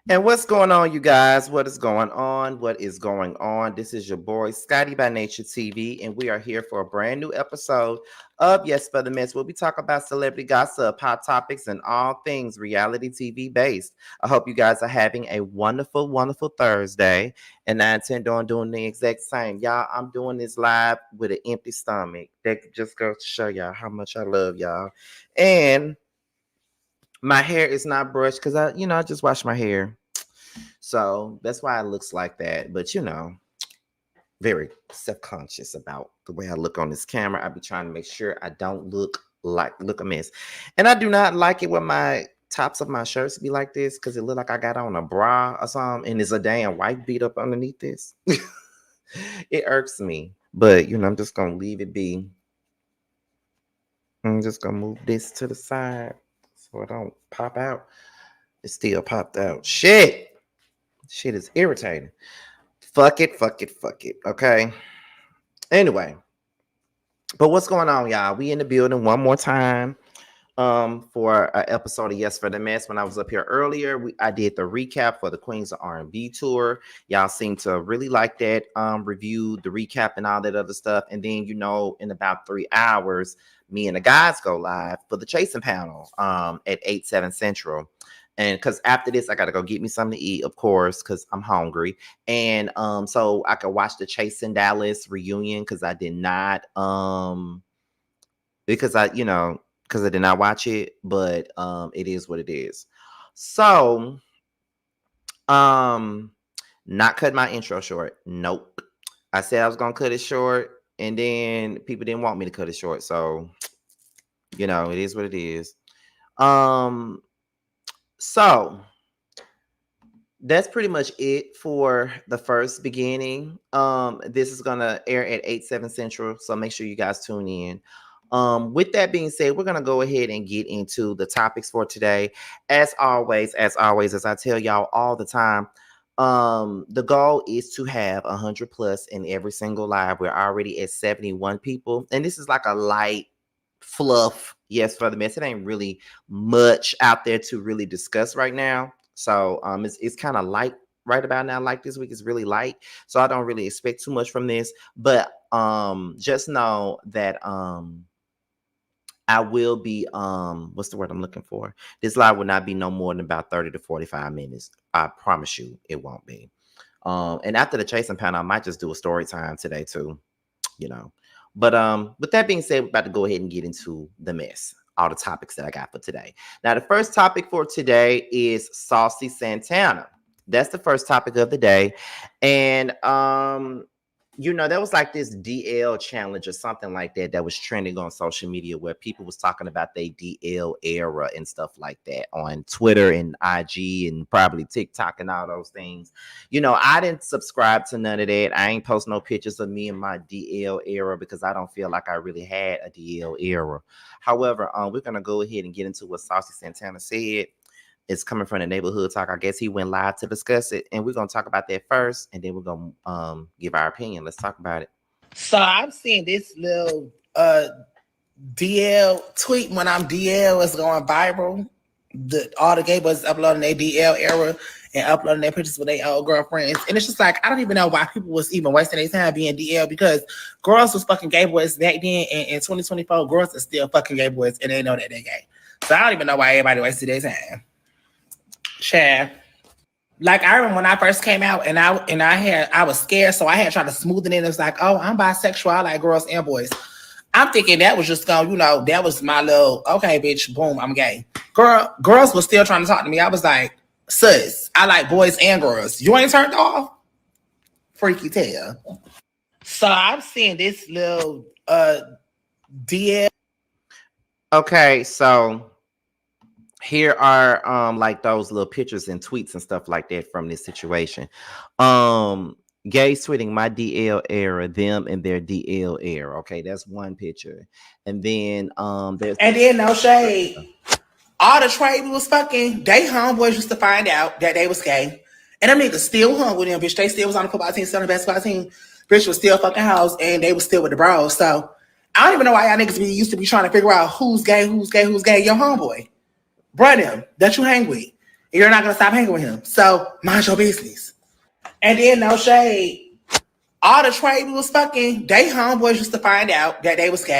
And what's going on, you guys? What is going on? What is going on? This is your boy, Scotty by Nature TV, and we are here for a brand new episode of Yes for the Mess, where we talk about celebrity gossip, hot topics, and all things reality TV based. I hope you guys are having a wonderful, wonderful Thursday, and I intend on doing the exact same. Y'all, I'm doing this live with an empty stomach. That just goes to show y'all how much I love y'all. And my hair is not brushed because I just washed my hair. So that's why it looks like that. But very self-conscious about the way I look on this camera. I be trying to make sure I don't look a mess. And I do not like it when my tops of my shirts be like this because it look like I got on a bra or something and there's a damn white beat up underneath this. It irks me. But I'm just gonna leave it be. I'm just gonna move this to the side so it don't pop out. It still popped out. Shit is irritating. Fuck it. Okay. Anyway, but what's going on, y'all? We in the building one more time for an episode of Yes for the Mess. When I was up here earlier, I did the recap for the Queens of R&B tour. Y'all seem to really like that review, the recap and all that other stuff. And then in about 3 hours, me and the guys go live for the chasing panel at 8/7 Central. And because after this, I gotta go get me something to eat, of course, because I'm hungry. And so I could watch the Chasing Dallas reunion because I did not because I did not watch it, but it is what it is. So not cut my intro short. Nope. I said I was gonna cut it short, and then people didn't want me to cut it short. So it is what it is. So that's pretty much it for the first beginning. This is gonna air at 8/7 Central, so make sure you guys tune in. With that being said, we're gonna go ahead and get into the topics for today. As always, as I tell y'all all the time, the goal is to have 100 plus in every single live. We're already at 71 people, and this is like a light fluff Yes for the Mess. It ain't really much out there to really discuss right now. So it's kind of light right about now. Like this week is really light. So I don't really expect too much from this. But just know that I will be what's the word I'm looking for? This live will not be no more than about 30 to 45 minutes. I promise you it won't be. And after the chasing panel, I might just do a story time today too, But with that being said, we're about to go ahead and get into the mess, all the topics that I got for today. Now, the first topic for today is Saucy Santana. That's the first topic of the day. And there was like this DL challenge or something like that was trending on social media where people was talking about their DL era and stuff like that on Twitter and IG and probably TikTok and all those things. I didn't subscribe to none of that. I ain't post no pictures of me in my DL era because I don't feel like I really had a DL era. However, we're going to go ahead and get into what Saucy Santana said. It's coming from the neighborhood talk. I guess he went live to discuss it, and we're gonna talk about that first, and then we're gonna give our opinion. Let's talk about it. So I'm seeing this little DL tweet when I'm DL is going viral. All the gay boys uploading their DL era and uploading their pictures with their old girlfriends, and it's just like I don't even know why people was even wasting their time being DL because girls was fucking gay boys back then, and in 2024, girls are still fucking gay boys, and they know that they're gay. So I don't even know why everybody wasted their time. Chad. Like I remember when I first came out and I was scared, so I had tried to smooth it in. It was like, oh, I'm bisexual, I like girls and boys. I'm thinking that was just going, that was my little, okay, bitch, boom, I'm gay. Girls were still trying to talk to me. I was like, sis, I like boys and girls. You ain't turned off? Freaky tail. So I'm seeing this little DL. Okay, so here are like those little pictures and tweets and stuff like that from this situation. Gays tweeting my DL era, them and their DL era. Okay, that's one picture. And then no shade. All the trade was fucking, they homeboys used to find out that they was gay. And them niggas still hung with them, bitch. They still was on the football team, still on the basketball team. Bitch was still fucking house and they was still with the bros. So I don't even know why y'all niggas used to be trying to figure out who's gay. Your homeboy. Bruh them that you hang with. You're not gonna stop hanging with him. So mind your business. And then no shade. All the trade we was fucking, they homeboys used to find out that they was gay.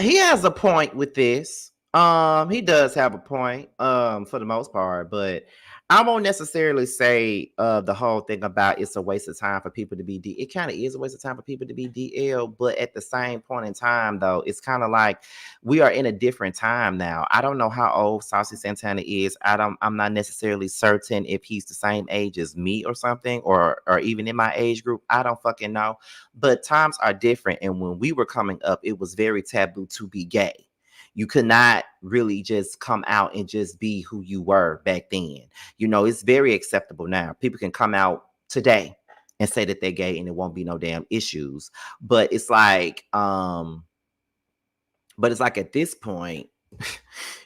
He has a point with this. He does have a point, for the most part, but I won't necessarily say the whole thing about it's a waste of time for people to be D. It kind of is a waste of time for people to be DL, but at the same point in time, though, it's kind of like we are in a different time now. I don't know how old Saucy Santana is. I'm not necessarily certain if he's the same age as me or something, or even in my age group. I don't fucking know. But times are different, and when we were coming up, it was very taboo to be gay. You could not really just come out and just be who you were back then. You know, it's very acceptable now. People can come out today and say that they're gay and it won't be no damn issues. But it's like, at this point,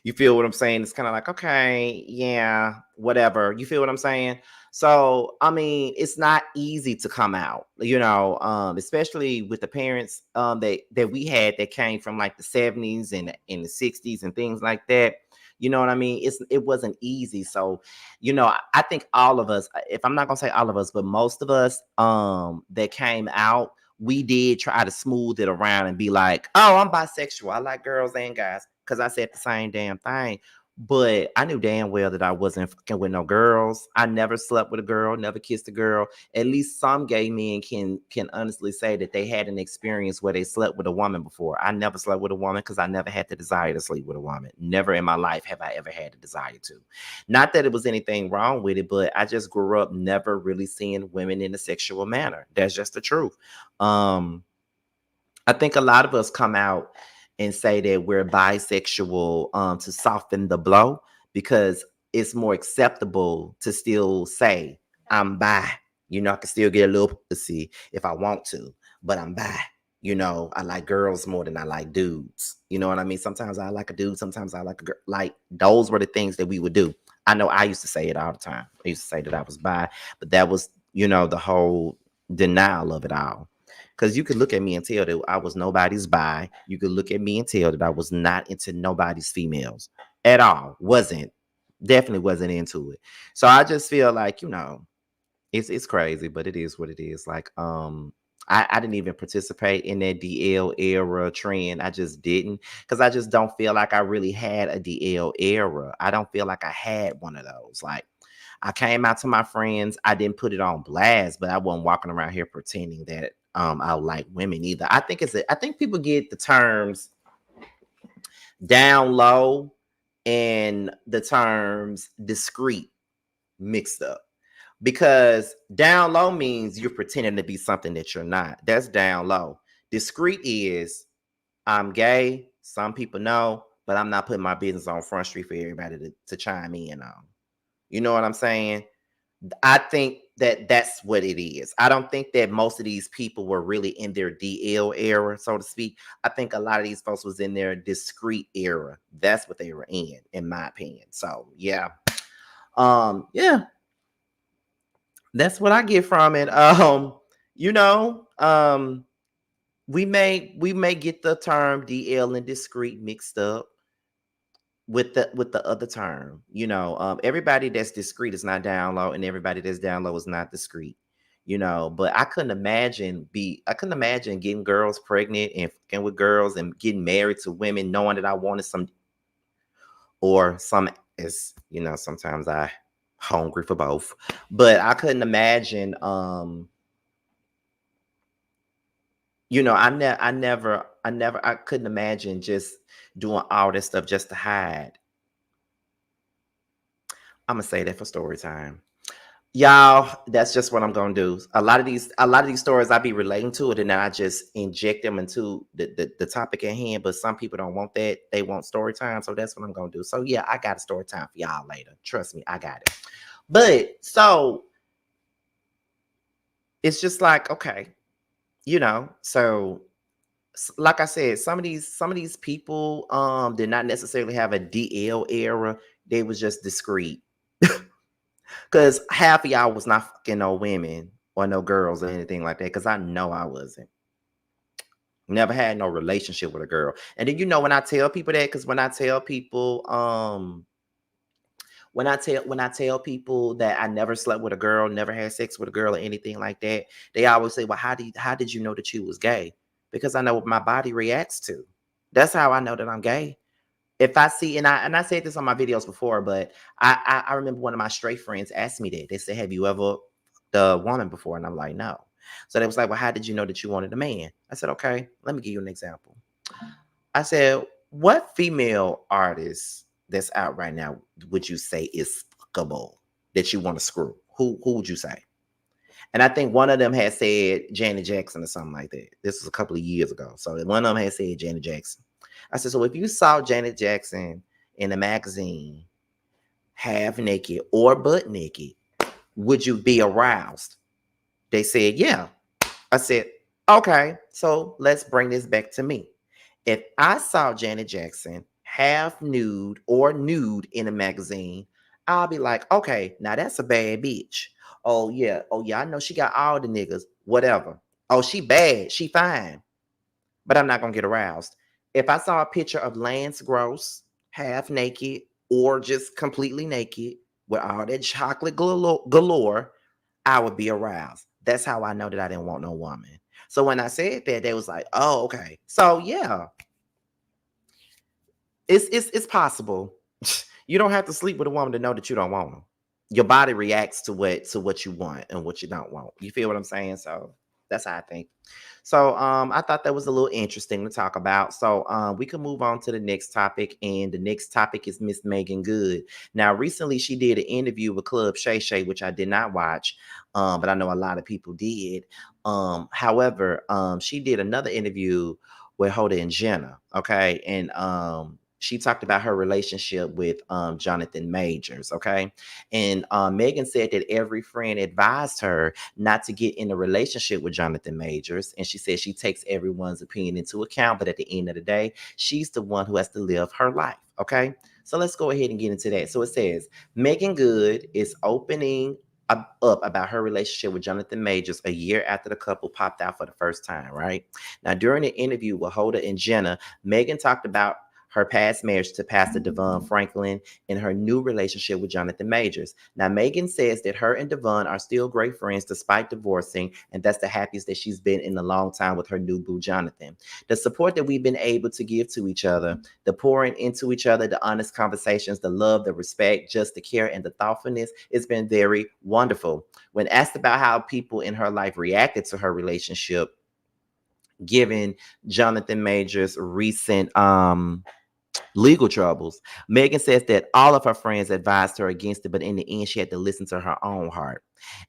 you feel what I'm saying? It's kind of like, okay, yeah, whatever. You feel what I'm saying? So, I mean, it's not easy to come out, especially with the parents that we had that came from like the 70s and in the 60s and things like that. You know what I mean? It wasn't easy. So, I think all of us, if I'm not gonna say all of us, but most of us that came out, we did try to smooth it around and be like, oh, I'm bisexual. I like girls and guys. Because I said the same damn thing. But I knew damn well that I wasn't fucking with no girls. I never slept with a girl, never kissed a girl. At least some gay men can honestly say that they had an experience where they slept with a woman before. I never slept with a woman because I never had the desire to sleep with a woman. Never in my life have I ever had the desire to. Not that it was anything wrong with it, but I just grew up never really seeing women in a sexual manner. That's just the truth. I think a lot of us come out and say that we're bisexual to soften the blow because it's more acceptable to still say I'm bi. I can still get a little pussy if I want to, but I'm bi. I like girls more than I like dudes. You know what I mean? Sometimes I like a dude, sometimes I like a girl. Like those were the things that we would do. I know I used to say it all the time. I used to say that I was bi, but that was, the whole denial of it all. Because you could look at me and tell that I was nobody's bi. You could look at me and tell that I was not into nobody's females at all. Definitely wasn't into it. So I just feel like, it's crazy, but it is what it is. Like, I didn't even participate in that DL era trend. I just didn't, because I just don't feel like I really had a DL era. I don't feel like I had one of those. Like, I came out to my friends. I didn't put it on blast, but I wasn't walking around here pretending that I like women either. I think people get the terms down low and the terms discreet mixed up. Because down low means you're pretending to be something that you're not. That's down low. Discreet is I'm gay. Some people know, but I'm not putting my business on Front Street for everybody to chime in on. You know what I'm saying? I think that that's what it is. I don't think that most of these people were really in their DL era, so to speak. I think a lot of these folks was in their discreet era. That's what they were in my opinion. So yeah. Yeah, that's what I get from it. You know, we may get the term DL and discreet mixed up with the other term. Everybody that's discreet is not down low, and everybody that's down low is not discreet. But I couldn't imagine getting girls pregnant and fucking with girls and getting married to women, knowing that I wanted some, or some is, sometimes I hungry for both. But I couldn't imagine, I couldn't imagine just doing all this stuff just to hide. I'm gonna say that for story time. Y'all, that's just what I'm gonna do. A lot of these stories I be relating to it, and then I just inject them into the topic at hand. But some people don't want that; they want story time. So that's what I'm gonna do. So yeah, I got a story time for y'all later. Trust me, I got it. But so it's just like, okay, so like I said, some of these people did not necessarily have a DL era. They was just discreet. Because half of y'all was not fucking no women or no girls or anything like that. Because I know I wasn't. Never had no relationship with a girl. And then when I tell people that, because When I tell people that I never slept with a girl, never had sex with a girl or anything like that, they always say, "Well, how did you know that you was gay?" Because I know what my body reacts to. That's how I know that I'm gay. If I see, and I said this on my videos before, but I remember one of my straight friends asked me that. They said, "Have you ever the woman before?" And I'm like, "No." So they was like, "Well, how did you know that you wanted a man?" I said, "Okay, let me give you an example." I said, "What female artist that's out right now would you say is fuckable that you want to screw? Who would you say?" And I think one of them had said Janet Jackson or something like that. This was a couple of years ago. So one of them had said Janet Jackson. I said, "So if you saw Janet Jackson in a magazine, half naked or butt naked, would you be aroused?" They said, "Yeah." I said, "Okay, so let's bring this back to me. If I saw Janet Jackson half nude or nude in a magazine, I'll be like, okay, now that's a bad bitch. Oh yeah, I know she got all the niggas, whatever. Oh, she bad, she fine, but I'm not gonna get aroused. If I saw a picture of Lance Gross half naked or just completely naked with all that chocolate galore, I would be aroused. That's how I know that I didn't want no woman. So when I said that, they was like, "Oh, okay." So yeah, it's possible. You don't have to sleep with a woman to know that you don't want them. Your body reacts to what you want and what you don't want. You feel what I'm saying? So that's how I think. So I thought that was a little interesting to talk about. So we can move on to the next topic, and the next topic is Miss Meagan Good. Now, recently she did an interview with Club Shay Shay, which I did not watch, but I know a lot of people did. However, she did another interview with Hoda and Jenna. Okay, and she talked about her relationship with Jonathan Majors. Okay, and Megan said that every friend advised her not to get in a relationship with Jonathan Majors. And she said she takes everyone's opinion into account, but at the end of the day, she's the one who has to live her life. Okay. So let's go ahead and get into that. So it says Meagan Good is opening up about her relationship with Jonathan Majors a year after the couple popped out for the first time, right? Now, during the interview with Hoda and Jenna, Megan talked about her past marriage to Pastor Devon Franklin and her new relationship with Jonathan Majors. Now, Megan says that her and Devon are still great friends despite divorcing, and that's the happiest that she's been in a long time with her new boo, Jonathan. The support that we've been able to give to each other, the pouring into each other, the honest conversations, the love, the respect, just the care, and the thoughtfulness, it's been very wonderful. When asked about how people in her life reacted to her relationship, given Jonathan Majors' recent legal troubles, Megan says that all of her friends advised her against it, but in the end, she had to listen to her own heart.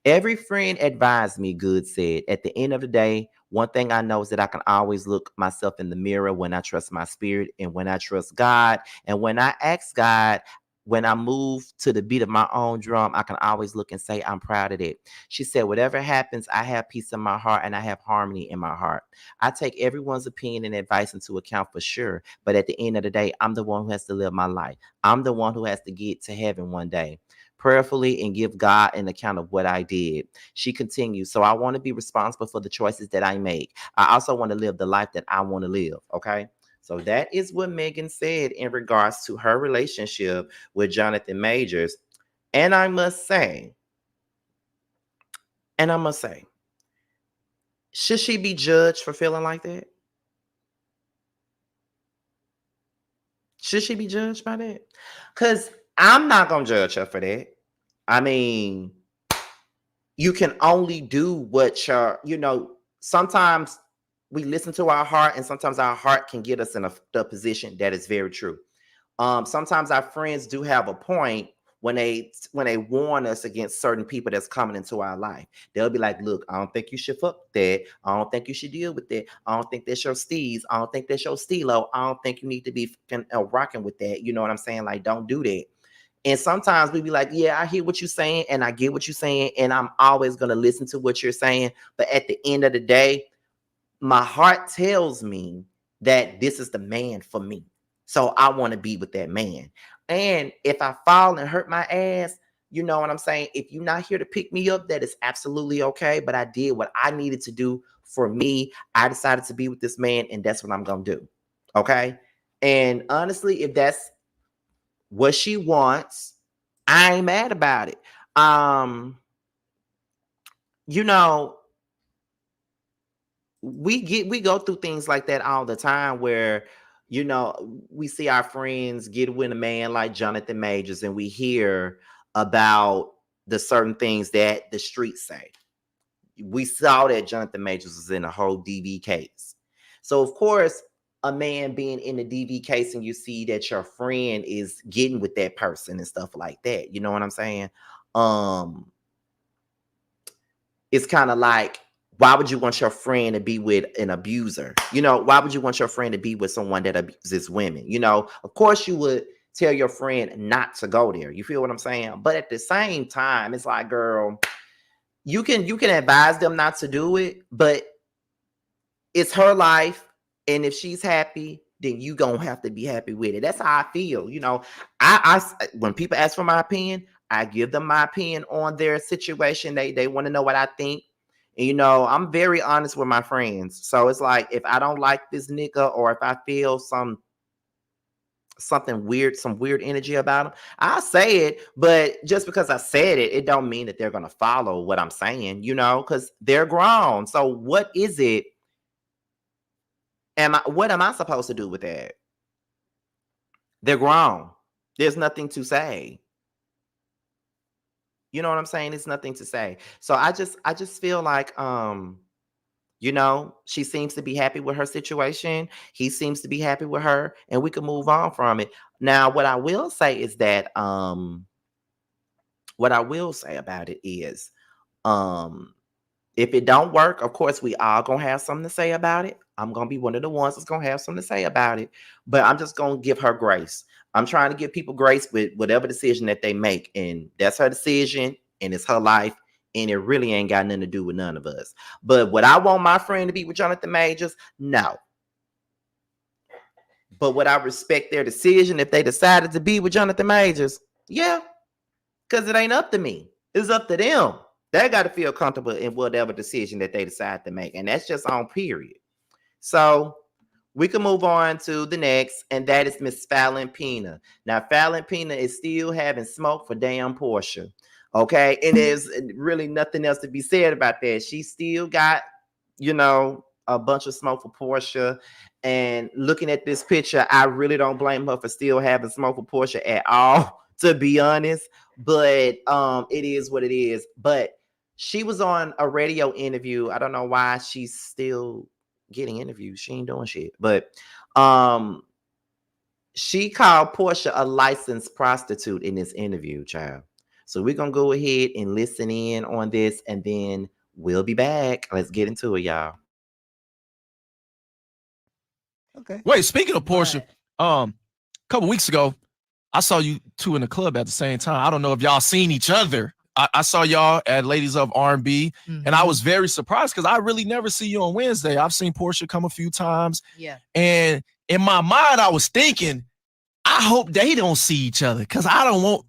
"Every friend advised me," Good said. "At the end of the day, one thing I know is that I can always look myself in the mirror when I trust my spirit and when I trust God. And when I ask God, when I move to the beat of my own drum, I can always look and say, I'm proud of it." She said, "Whatever happens, I have peace in my heart and I have harmony in my heart. I take everyone's opinion and advice into account for sure. But at the end of the day, I'm the one who has to live my life. I'm the one who has to get to heaven one day, prayerfully, and give God an account of what I did." She continues, "So I want to be responsible for the choices that I make. I also want to live the life that I want to live." Okay. So that is what Megan said in regards to her relationship with Jonathan Majors. And I must say, and I must say, should she be judged for feeling like that? Should she be judged by that? Because I'm not going to judge her for that. I mean, you can only do what sometimes we listen to our heart, and sometimes our heart can get us in a position that is very true. Sometimes our friends do have a point when they warn us against certain people that's coming into our life. They'll be like, "Look, I don't think you should fuck that. I don't think you should deal with that. I don't think that's your steez. I don't think that's your stilo. I don't think you need to be rocking with that." You know what I'm saying? Like, don't do that. And sometimes we be like, "Yeah, I hear what you're saying, and I get what you're saying, and I'm always gonna listen to what you're saying." But at the end of the day, my heart tells me that this is the man for me. So I want to be with that man. And if I fall and hurt my ass, you know what I'm saying? If you're not here to pick me up, that is absolutely okay. But I did what I needed to do for me. I decided to be with this man, and that's what I'm going to do. Okay. And honestly, if that's what she wants, I ain't mad about it. You know, we go through things like that all the time where, you know, we see our friends get with a man like Jonathan Majors and we hear about the certain things that the streets say. We saw that Jonathan Majors was in a whole DV case. So of course, a man being in the DV case and you see that your friend is getting with that person and stuff like that. You know what I'm saying? Um, it's kind of like, why would you want your friend to be with an abuser? You know, why would you want your friend to be with someone that abuses women? You know, of course you would tell your friend not to go there. You feel what I'm saying? But at the same time, it's like, girl, you can advise them not to do it, but it's her life, and if she's happy, then you gonna have to be happy with it. That's how I feel. You know, when people ask for my opinion, I give them my opinion on their situation. They want to know what I think. And, you know, I'm very honest with my friends. So it's like, if I don't like this nigga, or if I feel something weird, some weird energy about them, I say it. But just because I said it, it don't mean that they're gonna follow what I'm saying, you know, because they're grown. So what is it? What am I supposed to do with that? They're grown. There's nothing to say. You know what I'm saying? It's nothing to say. So I just feel like you know, she seems to be happy with her situation. He seems to be happy with her, and we can move on from it. Now, what I will say is that what I will say about it is um if it don't work, of course, we all gonna have something to say about it. I'm gonna be one of the ones that's gonna have something to say about it. But I'm just gonna give her grace. I'm trying to give people grace with whatever decision that they make. And that's her decision and it's her life. And it really ain't got nothing to do with none of us. But would I want my friend to be with Jonathan Majors? No. But would I respect their decision if they decided to be with Jonathan Majors? Yeah. Because it ain't up to me. It's up to them. They got to feel comfortable in whatever decision that they decide to make. And that's just on period. So we can move on to the next, and that is Miss Fallon Pina. Now, Fallon Pina is still having smoke for damn Porsha. Okay. And there's really nothing else to be said about that. She still got, you know, a bunch of smoke for Porsha. And looking at this picture, I really don't blame her for still having smoke for Porsha at all, to be honest. But it is what it is. But she was on a radio interview. I don't know why she's still getting interviews. She ain't doing shit. But um she called Porsha a licensed prostitute in this interview, child. So we're gonna go ahead and listen in on this, and then we'll be back. Let's get into it, y'all. Okay. Wait, speaking of Porsha, a couple weeks ago, I saw you two in the club at the same time. I don't know if y'all seen each other. I saw y'all at Ladies of R&B, and I was very surprised because I really never see you on Wednesday. I've seen Porsha come a few times. Yeah. And in my mind, I was thinking, I hope they don't see each other because I don't want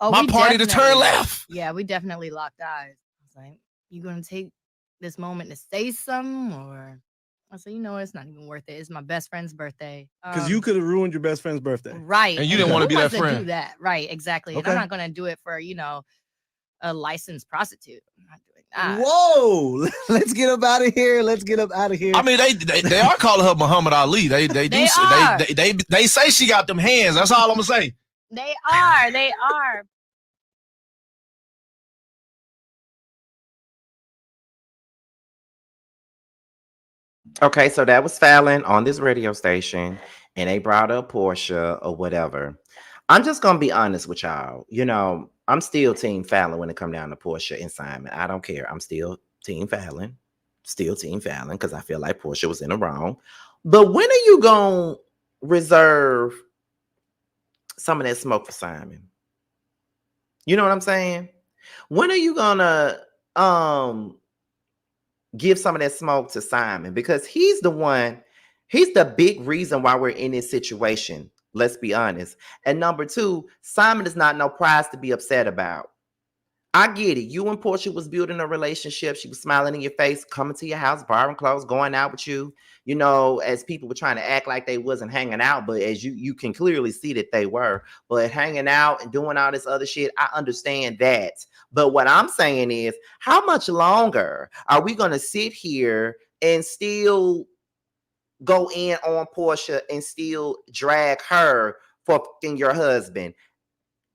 my party to turn left. Yeah, we definitely locked eyes. I was like, you going to take this moment to say something? Or I said, you know, it's not even worth it. It's my best friend's birthday. Because you could have ruined your best friend's birthday. Right. And you didn't want to be that friend. Do that. Right, exactly. Okay. And I'm not going to do it for, you know, a licensed prostitute. I'm not doing that. Whoa! Let's get up out of here. Let's get up out of here. I mean, they are calling her Muhammad Ali. They say she got them hands. That's all I'm gonna say. They are. They are. Okay, so that was Fallon on this radio station, and they brought up Porsha or whatever. I'm just gonna be honest with y'all. You know, I'm still Team Fallon when it come down to Porsha and Simon. I don't care. I'm still Team Fallon. Still Team Fallon because I feel like Porsha was in the wrong. But when are you gonna reserve some of that smoke for Simon? You know what I'm saying? When are you gonna give some of that smoke to Simon? Because he's the big reason why we're in this situation. Let's be honest. And number two, Simon is not no prize to be upset about. I get it. You and Porsha was building a relationship. She was smiling in your face, coming to your house, borrowing clothes, going out with you. You know, as people were trying to act like they wasn't hanging out, but as you can clearly see that they were. But hanging out and doing all this other shit, I understand that. But what I'm saying is, how much longer are we going to sit here and still go in on Porsha and still drag her for fucking your husband?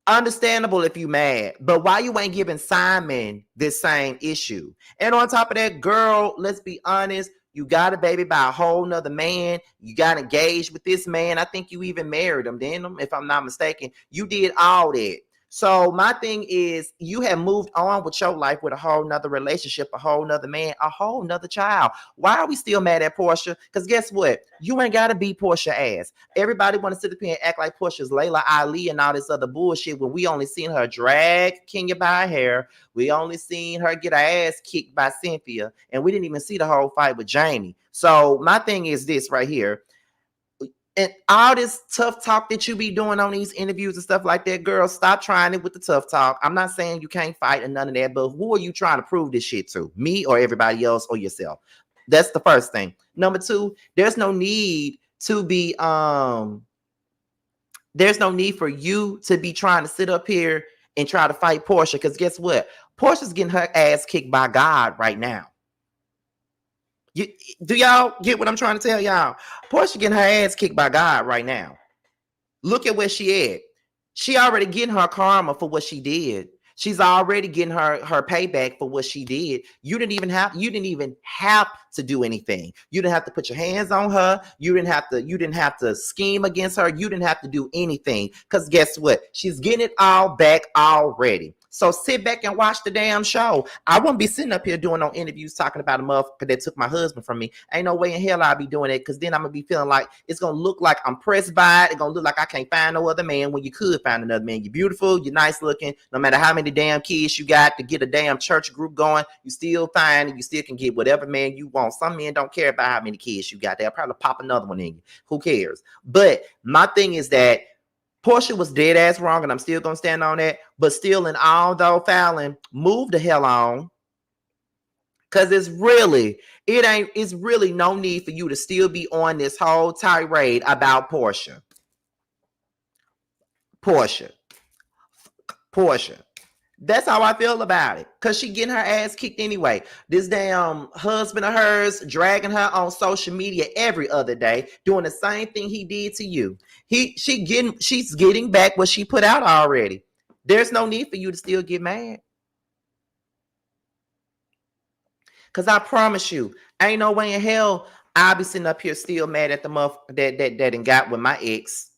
Understandable if you mad, but why you ain't giving Simon this same issue? And on top of that, girl, let's be honest, you got a baby by a whole nother man. You got engaged with this man. I think you even married him, didn't you? If I'm not mistaken, you did all that. So my thing is, you have moved on with your life with a whole nother relationship, a whole nother man, a whole nother child. Why are we still mad at Porsha? Because guess what? You ain't got to beat Porsha ass. Everybody want to sit up here and act like Porsha's Layla Ali and all this other bullshit when we only seen her drag Kenya by her hair. We only seen her get her ass kicked by Cynthia. And we didn't even see the whole fight with Jamie. So my thing is this right here. And all this tough talk that you be doing on these interviews and stuff like that, girl, stop trying it with the tough talk. I'm not saying you can't fight and none of that, but who are you trying to prove this shit to? Me or everybody else or yourself? That's the first thing. Number two, there's no need to be, there's no need for you to be trying to sit up here and try to fight Porsha, because guess what? Porsha's getting her ass kicked by God right now. Do y'all get what I'm trying to tell y'all? Porsha getting her ass kicked by God right now. Look at where she at. She already getting her karma for what she did. She's already getting her payback for what she did. You didn't even have to do anything. You didn't have to put your hands on her. You didn't have to scheme against her. You didn't have to do anything. Because guess what? She's getting it all back already. So sit back and watch the damn show. I wouldn't be sitting up here doing no interviews talking about a motherfucker that took my husband from me. Ain't no way in hell I'll be doing it, because then I'm going to be feeling like it's going to look like I'm pressed by it. It's going to look like I can't find no other man when you could find another man. You're beautiful. You're nice looking. No matter how many damn kids you got to get a damn church group going, you still fine and you still can get whatever man you want. Some men don't care about how many kids you got. They'll probably pop another one in you. Who cares? But my thing is that Porsha was dead ass wrong, and I'm still gonna stand on that. But still, in all though, Fallon, move the hell on, because it's really no need for you to still be on this whole tirade about Porsha. That's how I feel about it, because she getting her ass kicked anyway. This damn husband of hers dragging her on social media every other day, doing the same thing he did to you. She's getting back what she put out already. There's no need for you to still get mad. Because I promise you, ain't no way in hell I'll be sitting up here still mad at the motherfucker that done got with my ex.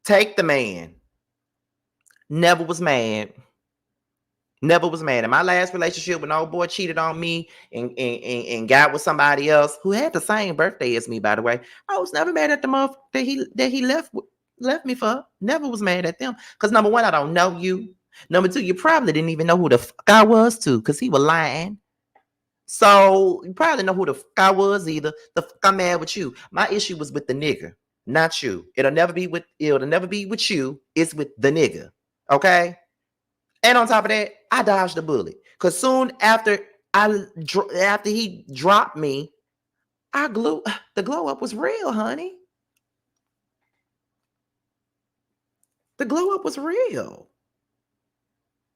Take the man. Never was mad. In my last relationship, when old boy cheated on me and got with somebody else who had the same birthday as me, by the way, I was never mad at the motherfucker that he left me for. Never was mad at them. Because number one, I don't know you. Number two, you probably didn't even know who the fuck I was too, because he was lying. So you probably know who the fuck I was either. The fuck I'm mad with you. My issue was with the nigga, not you. It'll never be with you. It's with the nigga. Okay? And on top of that, I dodged the bullet. Because soon after he dropped me, the glow up was real, honey. The glow up was real.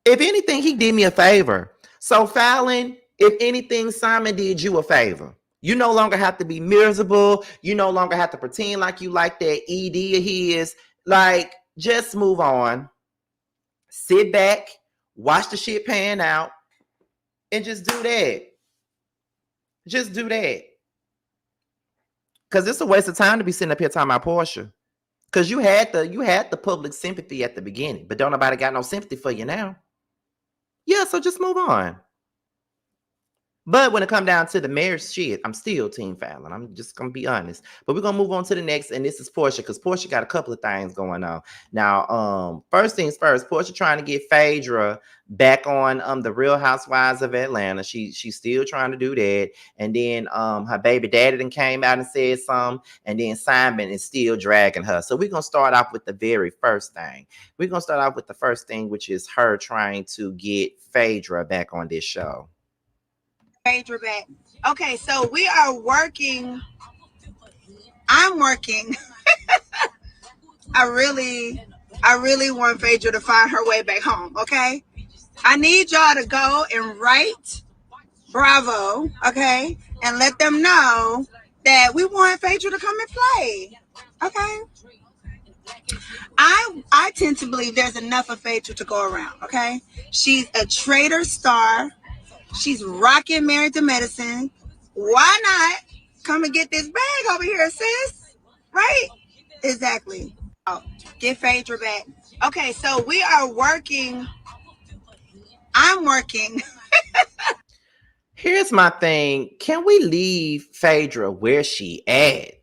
If anything, he did me a favor. So Fallon, if anything, Simon did you a favor. You no longer have to be miserable. You no longer have to pretend like you like that ED of his. Like, just move on. Sit back, watch the shit pan out, and just do that. Just do that. Because it's a waste of time to be sitting up here talking about Porsha. Because you had the public sympathy at the beginning, but don't nobody got no sympathy for you now. Yeah, so just move on. But when it come down to the marriage shit, I'm still Team Fallon. I'm just gonna be honest. But we're gonna move on to the next, and this is Porsha, because Porsha got a couple of things going on. Now, first things first, Porsha trying to get Phaedra back on the Real Housewives of Atlanta. She's still trying to do that. And then her baby daddy then came out and said something, and then Simon is still dragging her. So we're gonna start off with the very first thing. We're gonna start off with the first thing, which is her trying to get Phaedra back on this show. Phaedra back. Okay, so we are working. I'm working. I really want Phaedra to find her way back home. Okay, I need y'all to go and write Bravo. Okay, and let them know that we want Phaedra to come and play. Okay. I tend to believe there's enough of Phaedra to go around. Okay, she's a traitor star. She's rocking Married to Medicine. Why not come and get this bag over here, sis? Right? Exactly. Oh, get Phaedra back. Okay, so we are working. I'm working. Here's my thing. Can we leave Phaedra where she at?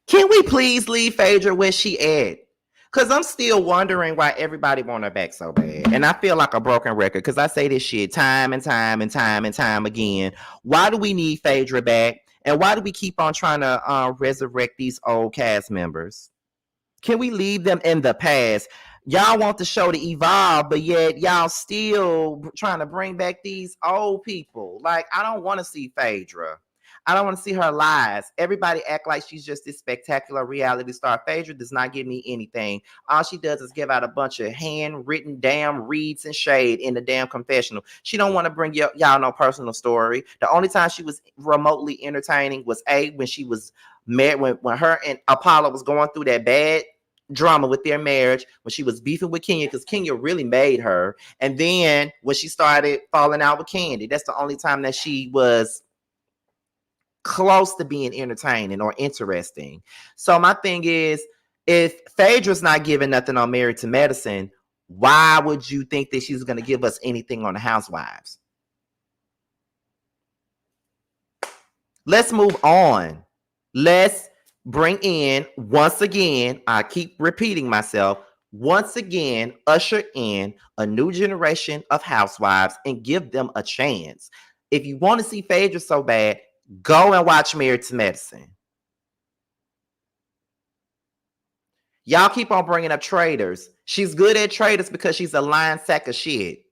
Can we please leave Phaedra where she at? Because I'm still wondering why everybody want her back so bad. And I feel like a broken record because I say this shit time and time and time and time again. Why do we need Phaedra back? And why do we keep on trying to resurrect these old cast members? Can we leave them in the past? Y'all want the show to evolve, but yet y'all still trying to bring back these old people. Like, I don't want to see Phaedra. I don't want to see her lies. Everybody act like she's just this spectacular reality star. Phaedra does not give me anything. All she does is give out a bunch of handwritten damn reads and shade in the damn confessional. She don't want to bring y'all no personal story. The only time she was remotely entertaining was when she was married, when her and Apollo was going through that bad drama with their marriage, when she was beefing with Kenya because Kenya really made her. And then when she started falling out with Candy, that's the only time that she was close to being entertaining or interesting. So my thing is, if Phaedra's not giving nothing on Married to Medicine, why would you think that she's going to give us anything on the Housewives? Let's move on. Let's bring in, once again, I keep repeating myself, once again, usher in a new generation of housewives and give them a chance. If you want to see Phaedra so bad, go and watch Married to Medicine. Y'all keep on bringing up traitors. She's good at traitors because she's a lying sack of shit.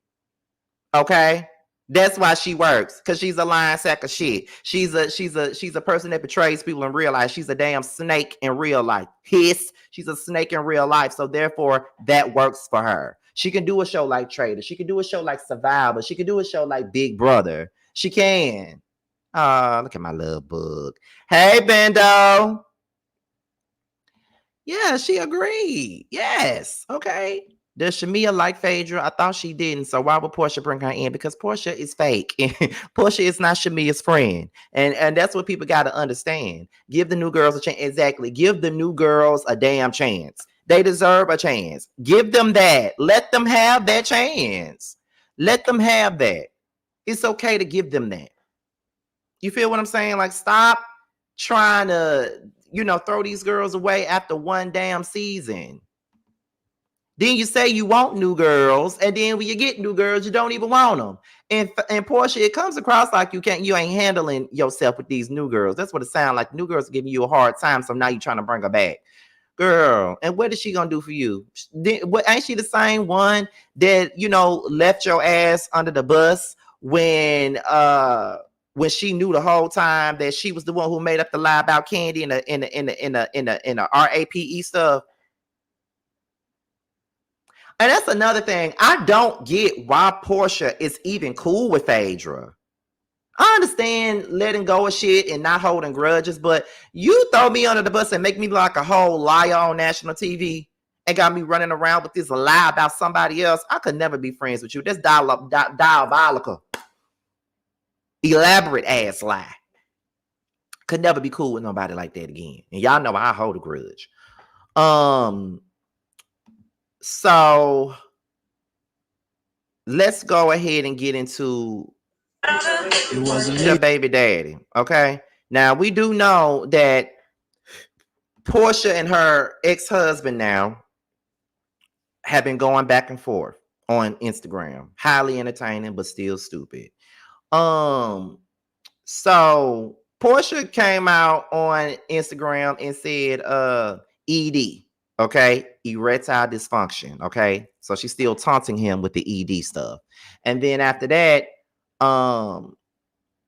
Okay? That's why she works, because she's a lying sack of shit. She's a person that betrays people in real life. She's a damn snake in real life. She's a snake in real life. So therefore, that works for her. She can do a show like Traitor. She can do a show like Survivor. She can do a show like Big Brother. She can. Oh, look at my little bug. Hey, Bendo. Yeah, she agreed. Yes. Okay. Does Shamia like Phaedra? I thought she didn't. So why would Porsha bring her in? Because Porsha is fake. Porsha is not Shamia's friend. And that's what people got to understand. Give the new girls a chance. Exactly. Give the new girls a damn chance. They deserve a chance. Give them that. Let them have that chance. Let them have that. It's okay to give them that. You feel what I'm saying? Like, stop trying to, throw these girls away after one damn season. Then you say you want new girls, and then when you get new girls, you don't even want them. And Porsha, it comes across like you ain't handling yourself with these new girls. That's what it sounds like. New girls are giving you a hard time, so now you're trying to bring her back. Girl, and what is she gonna do for you? Ain't she the same one that left your ass under the bus when she knew the whole time that she was the one who made up the lie about Candy in the RAPE stuff? And that's another thing. I don't get why Porsha is even cool with Phaedra. I understand letting go of shit and not holding grudges, but you throw me under the bus and make me look like a whole liar on national TV and got me running around with this lie about somebody else. I could never be friends with you. That's diabolical. Elaborate ass lie. Could never be cool with nobody like that again. And y'all know I hold a grudge. So let's go ahead and get into the baby daddy. Okay. Now we do know that Porsha and her ex-husband now have been going back and forth on Instagram. Highly entertaining, but still stupid. So Porsha came out on Instagram and said, ED, okay, erectile dysfunction, okay. So she's still taunting him with the ED stuff. And then after that,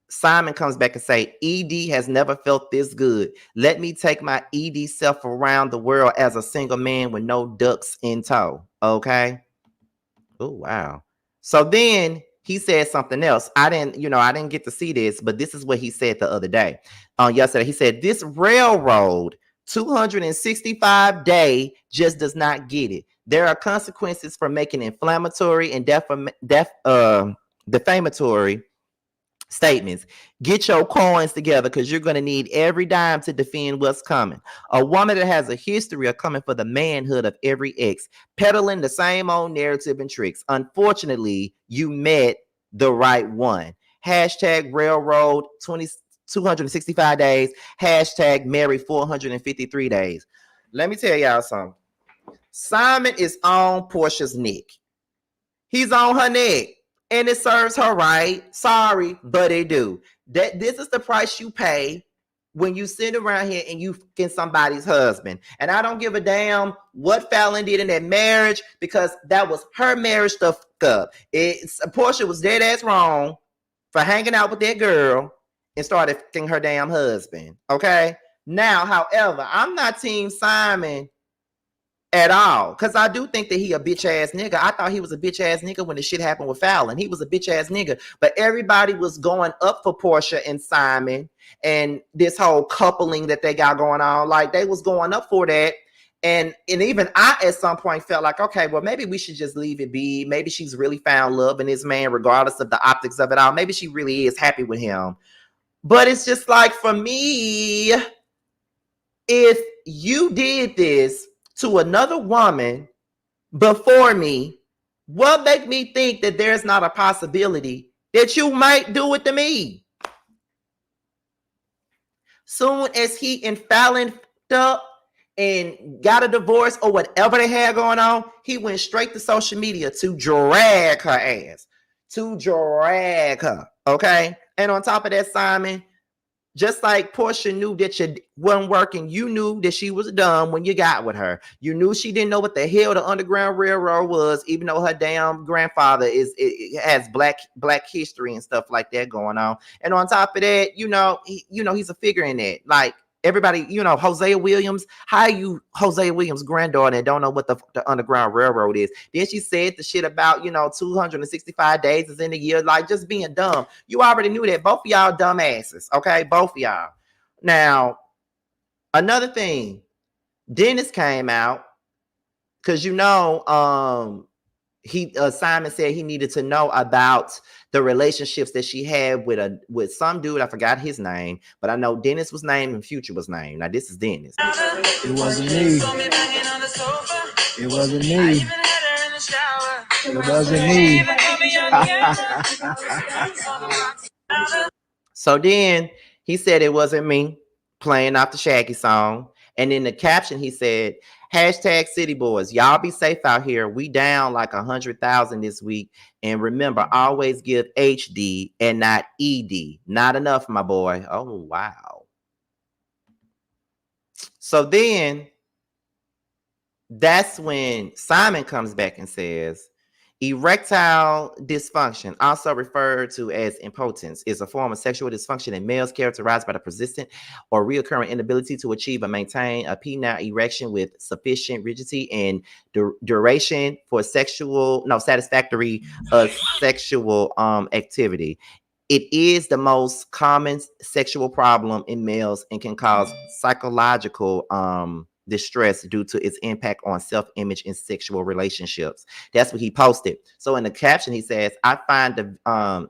Simon comes back and say, ED has never felt this good. Let me take my ED self around the world as a single man with no ducks in tow. Okay. Oh, wow. So then he said something else. I didn't get to see this, but this is what he said the other day. Yesterday, he said, this railroad 265-day just does not get it. There are consequences for making inflammatory and defamatory statements. Get your coins together because you're going to need every dime to defend what's coming. A woman that has a history of coming for the manhood of every ex, peddling the same old narrative and tricks. Unfortunately, you met the right one. Hashtag railroad 265 days. Hashtag married 453 days. Let me tell y'all something. Simon is on Porsha's neck. He's on her neck. And it serves her right. Sorry, but it do. This is the price you pay when you sit around here and you fucking somebody's husband. And I don't give a damn what Fallon did in that marriage because that was her marriage to fuck up. Porsha was dead ass wrong for hanging out with that girl and started fucking her damn husband. Okay? Now, however, I'm not Team Simon at all, because I do think that he a bitch ass nigga. I thought he was a bitch ass nigga when the shit happened with Fallon. He was a bitch ass nigga, but everybody was going up for Porsha and Simon and this whole coupling that they got going on. Like they was going up for that, and even I at some point felt like, okay, well maybe we should just leave it be. Maybe she's really found love in this man, regardless of the optics of it all. Maybe she really is happy with him. But it's just like, for me, if you did this to another woman before me, what make me think that there's not a possibility that you might do it to me? Soon as he and Fallon up and got a divorce or whatever they had going on, he went straight to social media to drag her ass. To drag her, okay? And on top of that, Simon, just like Porsha knew that you wasn't working, you knew that she was dumb when you got with her. You knew she didn't know what the hell the Underground Railroad was, even though her damn grandfather has black history and stuff like that going on. And on top of that, he's a figure in that. Like everybody, Hosea Williams. How are you Hosea Williams' granddaughter and don't know what the Underground Railroad is? Then she said the shit about 265 days is in a year, like just being dumb. You already knew that. Both of y'all dumb asses, okay? Both of y'all. Now, another thing, Dennis came out because Simon said he needed to know about the relationships that she had with some dude. I forgot his name, but I know Dennis was named and Future was named. Now this is Dennis. It wasn't me. It wasn't me. It wasn't me. So then he said it wasn't me, playing off the Shaggy song. And in the caption, he said, hashtag City Boys, y'all be safe out here. We down like 100,000 this week. And remember, always give HD and not ED. Not enough, my boy. Oh, wow. So then that's when Simon comes back and says, erectile dysfunction, also referred to as impotence, is a form of sexual dysfunction in males characterized by the persistent or recurring inability to achieve or maintain a penile erection with sufficient rigidity and duration for satisfactory sexual activity. It is the most common sexual problem in males and can cause psychological distress due to its impact on self-image in sexual relationships. That's what he posted. So in the caption, he says, I find the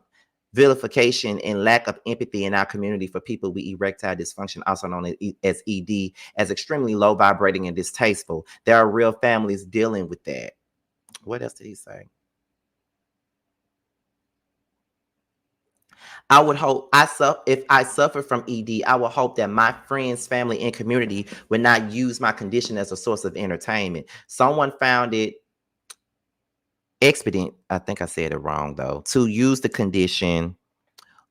vilification and lack of empathy in our community for people with erectile dysfunction, also known as ED, as extremely low vibrating and distasteful. There are real families dealing with that. What else did he say? I would hope if I suffer from ED, I would hope that my friends, family, and community would not use my condition as a source of entertainment. Someone found it expedient, I think I said it wrong though, to use the condition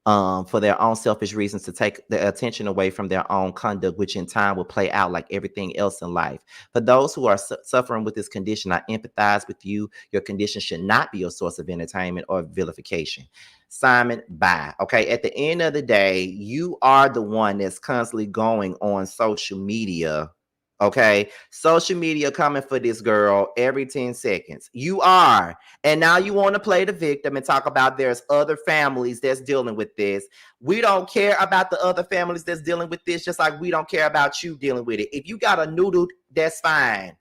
for their own selfish reasons to take the attention away from their own conduct, which in time will play out like everything else in life. For those who are suffering with this condition, I empathize with you. Your condition should not be a source of entertainment or vilification. Simon, bye. Okay, at the end of the day, you are the one that's constantly going on social media. Okay, social media coming for this girl every 10 seconds. You are. And now you want to play the victim and talk about there's other families that's dealing with this. We don't care about the other families that's dealing with this, just like we don't care about you dealing with it. If you got a noodle, that's fine.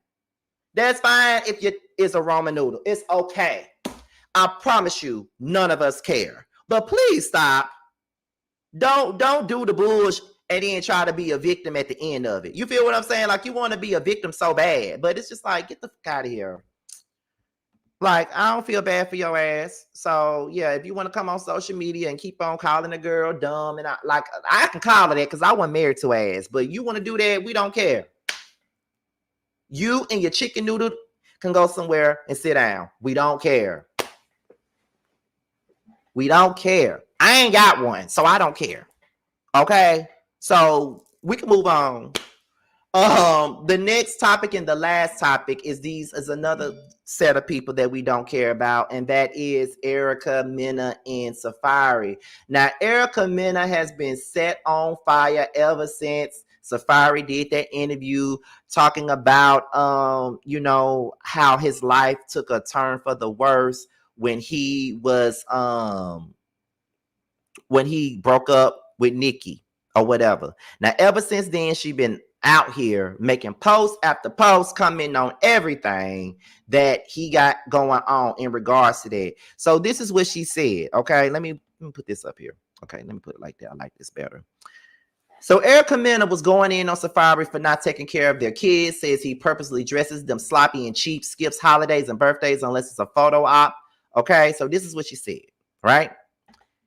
That's fine if it's a ramen noodle. It's okay. I promise you, none of us care. But please stop. Don't do the bullshit and then try to be a victim at the end of it. You feel what I'm saying? Like you want to be a victim so bad, but it's just like, get the fuck out of here. Like, I don't feel bad for your ass. So yeah, if you want to come on social media and keep on calling a girl dumb, and I can call her that because I wasn't married to her ass. But you want to do that, we don't care. You and your chicken noodle can go somewhere and sit down. We don't care. We don't care. I ain't got one, so I don't care. Okay, so we can move on. The next topic and the last topic is another set of people that we don't care about, and that is Erica, Mena, and Safaree. Now, Erica Mena has been set on fire ever since Safaree did that interview talking about how his life took a turn for the worse when he broke up with Nikki or whatever. Now, ever since then, she been out here making post after post, commenting on everything that he got going on in regards to that. So this is what she said. Okay, let me put this up here. Okay, let me put it like that. I like this better. So Erica Mena was going in on Safaree for not taking care of their kids, says he purposely dresses them sloppy and cheap, skips holidays and birthdays unless it's a photo op. Okay, so this is what she said, right?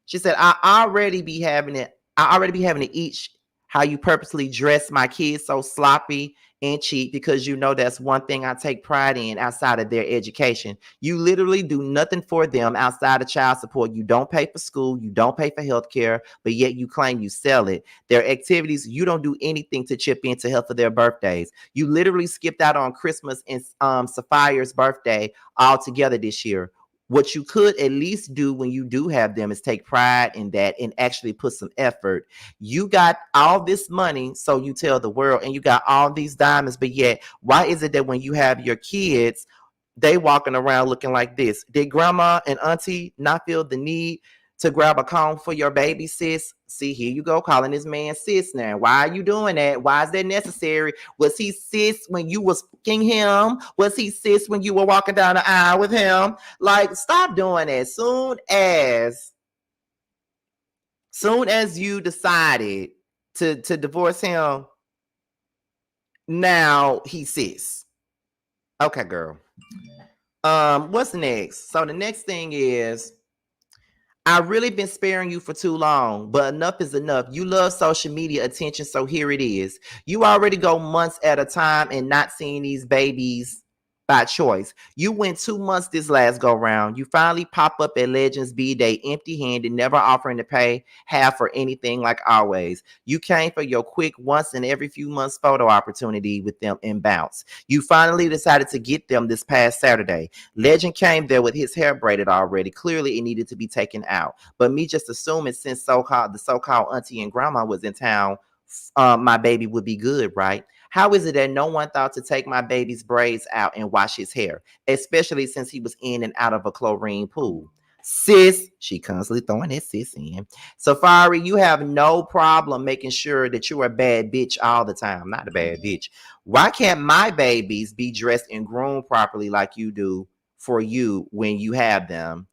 She said, I already be having to eat how you purposely dress my kids so sloppy and cheap because you know that's one thing I take pride in outside of their education. You literally do nothing for them outside of child support. You don't pay for school. You don't pay for health care, but yet you claim you sell it. Their activities, you don't do anything to chip in to help for their birthdays. You literally skipped out on Christmas and Safaree's birthday altogether this year. What you could at least do when you do have them is take pride in that and actually put some effort. You got all this money, so you tell the world, and you got all these diamonds, but yet, why is it that when you have your kids, they walking around looking like this? Did grandma and auntie not feel the need to grab a comb for your baby, sis? See, here you go, calling this man sis now. Why are you doing that? Why is that necessary? Was he sis when you was fucking him? Was he sis when you were walking down the aisle with him? Like, stop doing that. Soon as you decided to divorce him, now he's sis. Okay, girl. What's next? So the next thing is, I've really been sparing you for too long, but enough is enough. You love social media attention, so here it is. You already go months at a time and not seeing these babies by choice. You went 2 months this last go round. You finally pop up at Legends B-Day empty-handed, never offering to pay half for anything like always. You came for your quick once in every few months photo opportunity with them and bounce. You finally decided to get them this past Saturday. Legend came there with his hair braided already. Clearly, it needed to be taken out. But me just assuming since the so-called auntie and grandma was in town, my baby would be good, right? How is it that no one thought to take my baby's braids out and wash his hair, especially since he was in and out of a chlorine pool? Sis, she constantly throwing that sis in. Safaree, you have no problem making sure that you're a bad bitch all the time. Not a bad bitch. Why can't my babies be dressed and groomed properly like you do for you when you have them?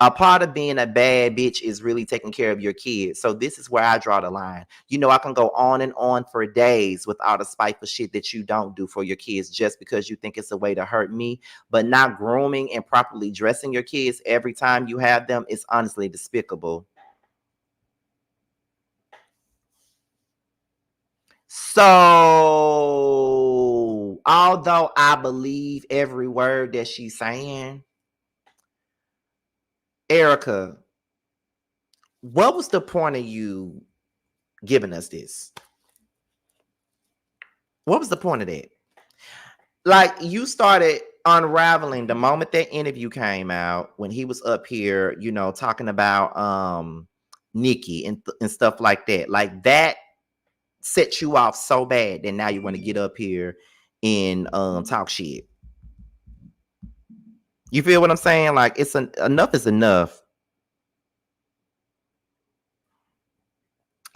A part of being a bad bitch is really taking care of your kids. So this is where I draw the line. You know, I can go on and on for days with all the spiteful shit that you don't do for your kids just because you think it's a way to hurt me. But not grooming and properly dressing your kids every time you have them is honestly despicable. So, although I believe every word that she's saying, Erica, what was the point of you giving us this? What was the point of that? Like, you started unraveling the moment that interview came out when he was up here, you know, talking about Nikki and stuff like that. Like, that set you off so bad that now you want to get up here and talk shit. You feel what I'm saying? Like, enough is enough.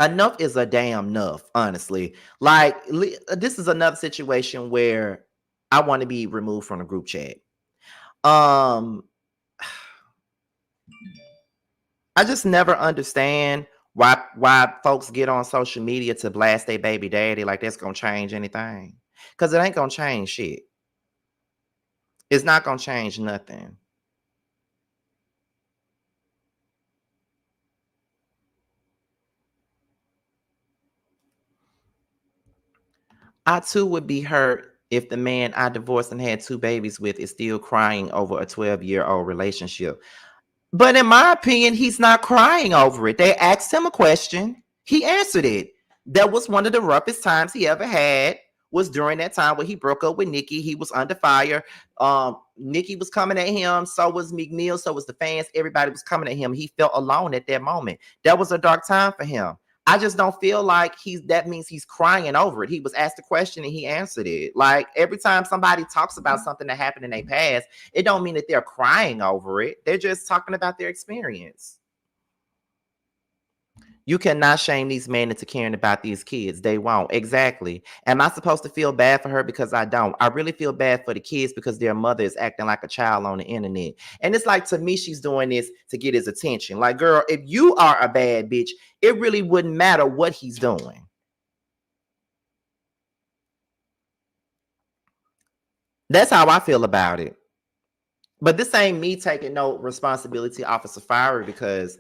Enough is a damn enough, honestly. Like, this is another situation where I want to be removed from the group chat. I just never understand why folks get on social media to blast their baby daddy like that's gonna change anything. Because it ain't gonna change shit. It's not gonna change nothing. I too would be hurt if the man I divorced and had 2 babies with is still crying over a 12-year-old relationship. But in my opinion, he's not crying over it. They asked him a question. He answered it. That was one of the roughest times he ever had, was during that time where he broke up with Nikki. He was under fire. Nikki was coming at him. So was McNeil. So was the fans. Everybody was coming at him. He felt alone at that moment. That was a dark time for him. I just don't feel like that means he's crying over it. He was asked a question and he answered it. Like, every time somebody talks about something that happened in their past, it don't mean that they're crying over it. They're just talking about their experience. You cannot shame these men into caring about these kids. They won't. Exactly. Am I supposed to feel bad for her? Because I don't. I really feel bad for the kids because their mother is acting like a child on the internet. And it's like, to me, she's doing this to get his attention. Like, girl, if you are a bad bitch, it really wouldn't matter what he's doing. That's how I feel about it. But this ain't me taking no responsibility off of Safaree, because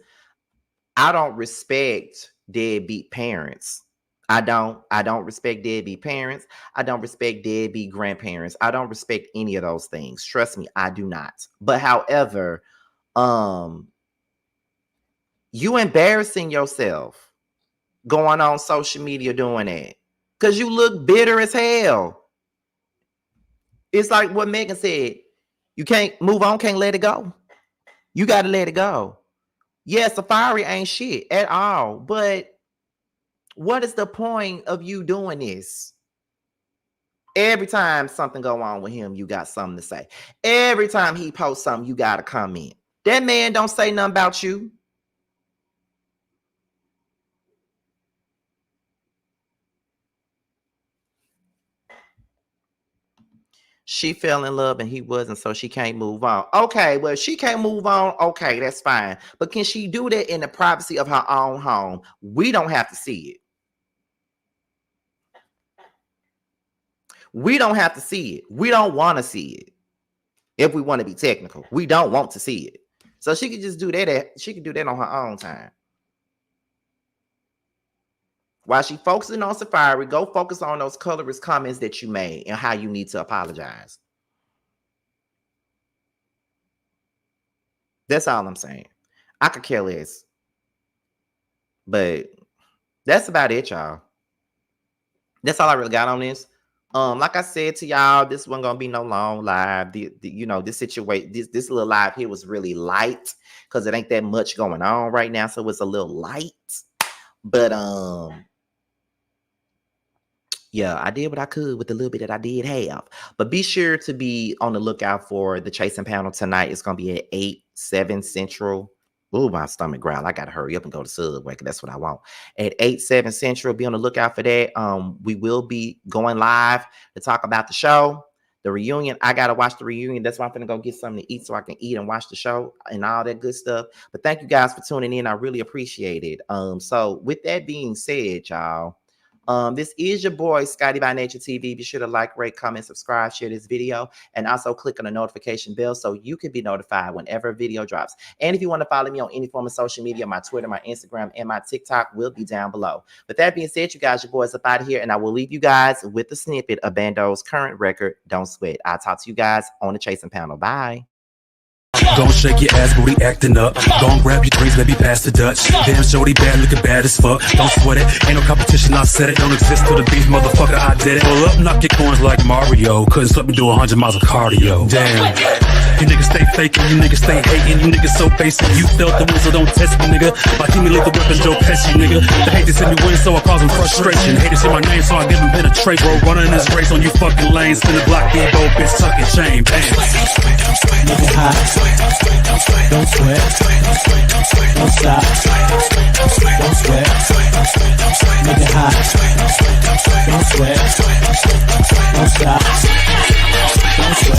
I don't respect deadbeat parents. I don't respect deadbeat parents. I don't respect deadbeat grandparents. I don't respect any of those things. Trust me, I do not. But however, you embarrassing yourself going on social media doing that, because you look bitter as hell. It's like what Meagan said. You can't move on, can't let it go. You got to let it go. Yeah, Safaree ain't shit at all. But what is the point of you doing this? Every time something go on with him, you got something to say. Every time he posts something, you got to comment. That man don't say nothing about you. She fell in love and he wasn't, so she can't move on. Okay, well, she can't move on. Okay, that's fine. But can she do that in the privacy of her own home? We don't have to see it. We don't have to see it. We don't want to see it. If we want to be technical, we don't want to see it. So she could just do that. She could do that on her own time. While she focusing on Safaree, go focus on those colorist comments that you made and how you need to apologize. That's all I'm saying. I could care less. But that's about it, y'all. That's all I really got on this. Like I said to y'all, this wasn't gonna be no long live. This situation, this little live here was really light because it ain't that much going on right now, so it's a little light. But yeah, I did what I could with the little bit that I did have. But be sure to be on the lookout for the chasing panel tonight. It's gonna be at 8/7 Central. Ooh, my stomach growl. I gotta hurry up and go to Subway because that's what I want. At 8/7 Central, be on the lookout for that. We will be going live to talk about the show, the reunion. I gotta watch the reunion. That's why I'm gonna go get something to eat so I can eat and watch the show and all that good stuff. But thank you guys for tuning in. I really appreciate it. So with that being said, y'all, This is your boy, Scotty by Nature TV. Be sure to like, rate, comment, subscribe, share this video, and also click on the notification bell so you can be notified whenever a video drops. And if you want to follow me on any form of social media, my Twitter, my Instagram, and my TikTok will be down below. With that being said, you guys, your boys up out of here, and I will leave you guys with a snippet of Bando's current record, Don't Sweat. I'll talk to you guys on the chasing panel. Bye. Gon' shake your ass, booty acting up. Gon' grab your drinks, baby, pass the Dutch. Damn, shorty bad, looking bad as fuck. Don't sweat it, ain't no competition, I said it. Don't exist to the beef, motherfucker, I did it. Pull up, knock your corns like Mario. Couldn't stop me do 100 miles of cardio. Damn. You niggas stay faking, you niggas stay hating, you niggas so basic. You felt the win, so don't test me, nigga. Like, give me lethal weapon, Joe Pesci, nigga. They hate to see me win, so I cause them frustration. Hate to see my name, so I give them penetration. Bro, running this race on you fucking lanes. Spin the block, Debo, bitch, tuck your chain. Bam. Nigga high. Don't sweat. Don't stop. Don't sweat. Nigga high. Don't sweat. Don't stop.